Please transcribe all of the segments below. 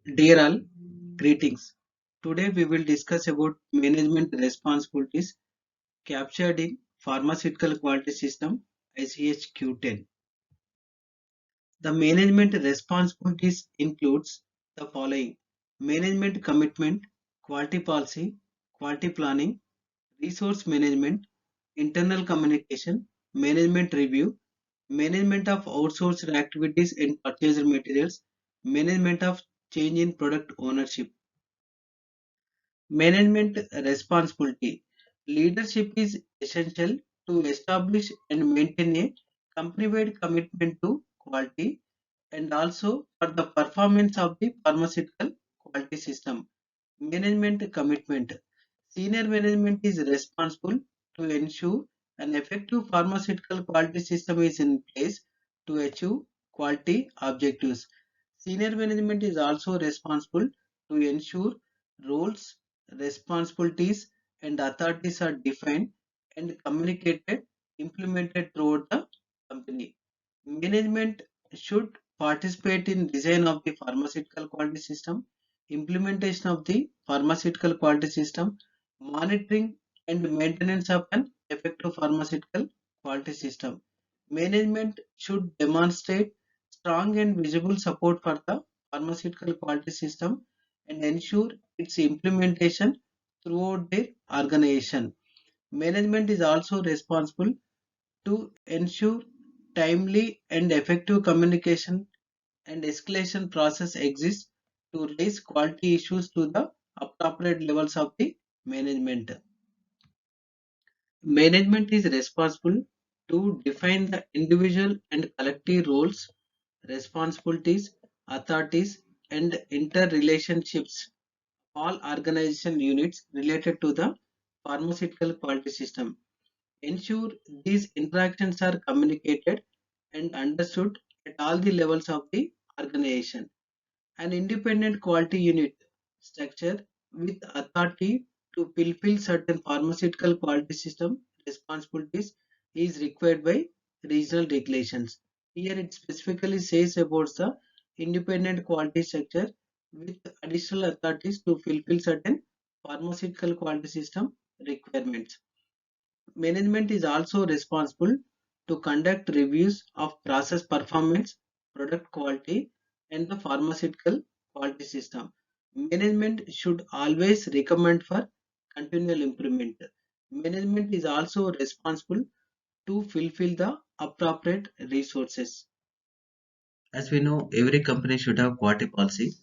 Dear all, greetings. Today we will discuss about management responsibilities captured in Pharmaceutical Quality System ICH-Q10. The management responsibilities includes the following: management commitment, quality policy, quality planning, resource management, internal communication, management review, management of outsourced activities and purchased materials, management of change in product ownership. Management responsibility. Leadership is essential to establish and maintain a company-wide commitment to quality and also for the performance of the pharmaceutical quality system. Management commitment. Senior management is responsible to ensure an effective pharmaceutical quality system is in place to achieve quality objectives. Senior management is also responsible to ensure roles, responsibilities, and authorities are defined and communicated, implemented throughout the company. Management should participate in design of the pharmaceutical quality system, implementation of the pharmaceutical quality system, monitoring and maintenance of an effective pharmaceutical quality system. Management should demonstrate strong and visible support for the pharmaceutical quality system and ensure its implementation throughout their organization. Management is also responsible to ensure timely and effective communication and escalation process exists to raise quality issues to the appropriate levels of the management. Management is responsible to define the individual and collective roles, responsibilities, authorities, and interrelationships all organization units related to the pharmaceutical quality system. Ensure these interactions are communicated and understood at all the levels of the organization. An independent quality unit structure with authority to fulfill certain pharmaceutical quality system responsibilities is required by regional regulations. Here it specifically says about the independent quality structure with additional authorities to fulfill certain pharmaceutical quality system requirements. Management is also responsible to conduct reviews of process performance, product quality, and the pharmaceutical quality system. Management should always recommend for continual improvement. Management is also responsible to fulfill the appropriate resources. As we know, every company should have quality policy.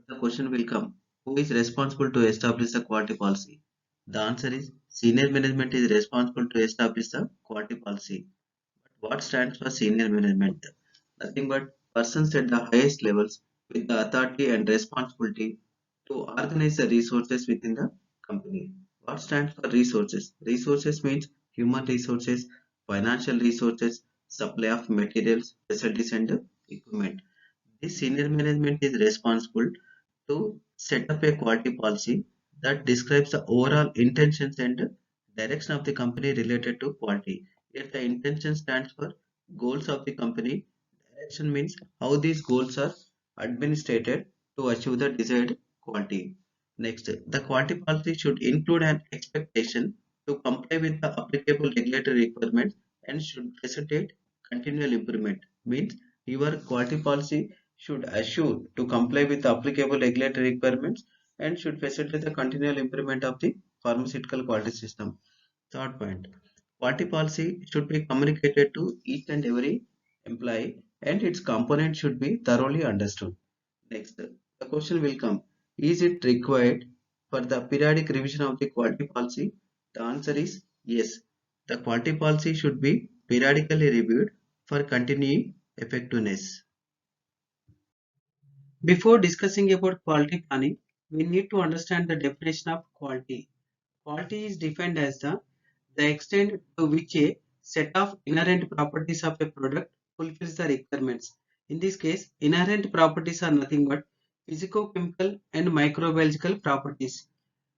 The question will come, who is responsible to establish the quality policy? The answer is senior management is responsible to establish the quality policy. What stands for senior management? Nothing but persons at the highest levels with the authority and responsibility to organize the resources within the company. What stands for resources? Resources means human resources, financial resources, supply of materials, facilities and equipment. This senior management is responsible to set up a quality policy that describes the overall intentions and direction of the company related to quality. Here the intention stands for goals of the company. Direction means how these goals are administrated to achieve the desired quality. Next, the quality policy should include an expectation to comply with the applicable regulatory requirements and should facilitate continual improvement. Means your quality policy should assure to comply with the applicable regulatory requirements and should facilitate the continual improvement of the pharmaceutical quality system. Third point, quality policy should be communicated to each and every employee and its components should be thoroughly understood. Next, the question will come, is it required for the periodic revision of the quality policy? The answer is yes. The quality policy should be periodically reviewed for continuing effectiveness. Before discussing about quality planning, we need to understand the definition of quality. Quality is defined as the extent to which a set of inherent properties of a product fulfills the requirements. In this case, inherent properties are nothing but physicochemical and microbiological properties.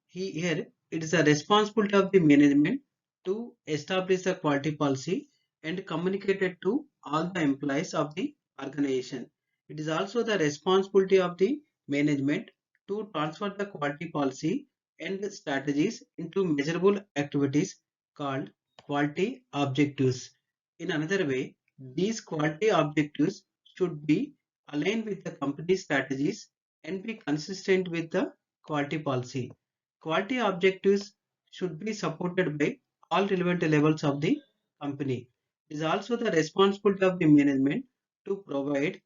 Here, it is the responsibility of the management to establish the quality policy and communicate it to all the employees of the organization. It is also the responsibility of the management to transfer the quality policy and strategies into measurable activities called quality objectives. In another way, these quality objectives should be aligned with the company's strategies and be consistent with the quality policy. Quality objectives should be supported by all relevant levels of the company. It is also the responsibility of the management to provide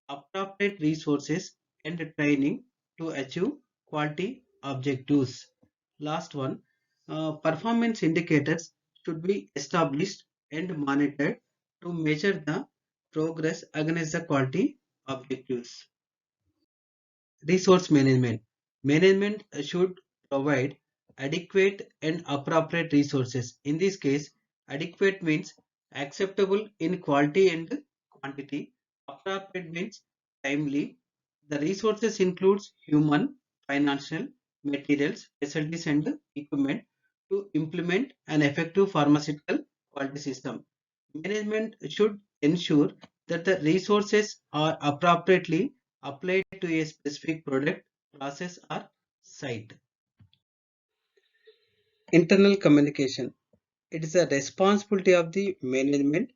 appropriate resources and training to achieve quality objectives. Last one, performance indicators should be established and monitored to measure the progress against the quality objectives. Resource management. Management should provide adequate and appropriate resources. In this case, adequate means acceptable in quality and quantity. Appropriate means timely. The resources includes human, financial, materials, facilities and equipment to implement an effective pharmaceutical quality system. Management should ensure that the resources are appropriately applied to a specific product, process or site. Internal communication. It is a responsibility of the management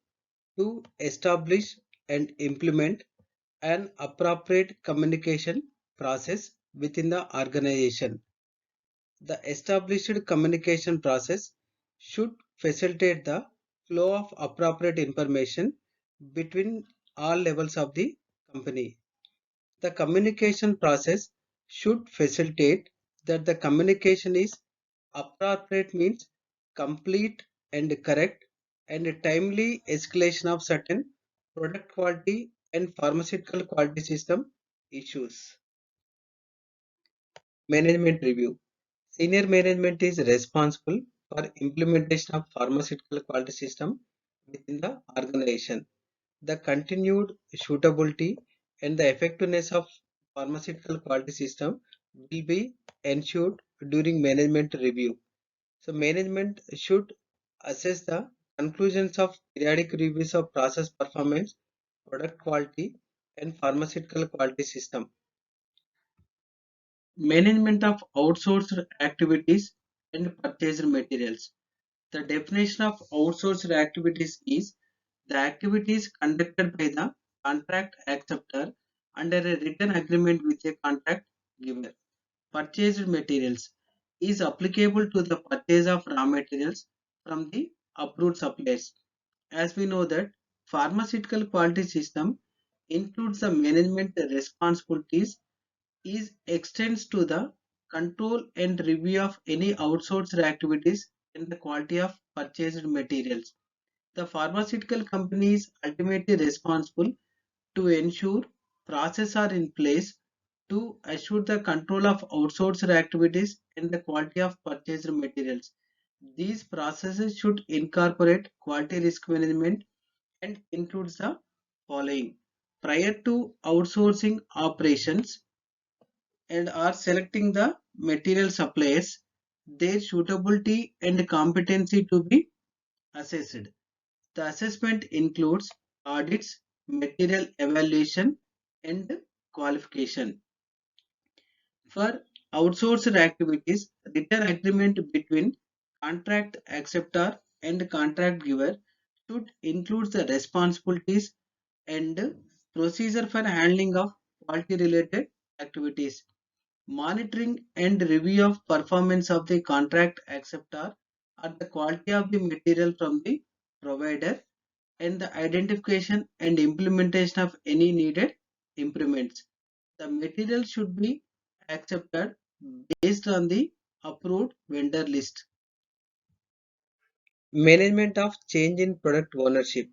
to establish and implement an appropriate communication process within the organization. The established communication process should facilitate the flow of appropriate information between all levels of the company. The communication process should facilitate that the communication is appropriate means complete and correct and timely escalation of certain product quality and pharmaceutical quality system issues. Management review. Senior management is responsible for implementation of pharmaceutical quality system within the organization. The continued suitability and the effectiveness of pharmaceutical quality system will be ensured during management review. So management should assess the conclusions of periodic reviews of process performance, product quality and pharmaceutical quality system. Management of outsourced activities and purchased materials. The definition of outsourced activities is the activities conducted by the contract acceptor under a written agreement with a contract giver. Purchased materials is applicable to the purchase of raw materials from the approved suppliers. As we know that pharmaceutical quality system includes the management responsibilities is extends to the control and review of any outsourced activities and the quality of purchased materials. The pharmaceutical company is ultimately responsible to ensure processes are in place to assure the control of outsourced activities and the quality of purchased materials. These processes should incorporate quality risk management and includes the following. Prior to outsourcing operations, and are selecting the material suppliers, their suitability and competency to be assessed. The assessment includes audits, material evaluation, and qualification. For outsourced activities, written agreement between contract acceptor and contract giver should include the responsibilities and procedure for handling of quality related activities. Monitoring and review of performance of the contract acceptor or the quality of the material from the provider and the identification and implementation of any needed improvements. The material should be accepted based on the approved vendor list. Management of change in product ownership.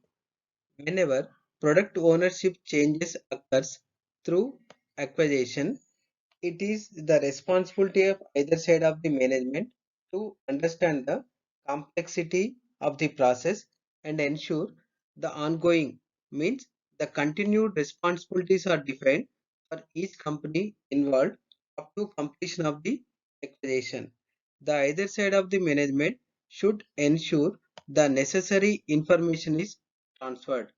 Whenever product ownership changes occurs through acquisition, it is the responsibility of either side of the management to understand the complexity of the process and ensure the ongoing means the continued responsibilities are defined for each company involved up to completion of the acquisition. The either side of the management should ensure the necessary information is transferred.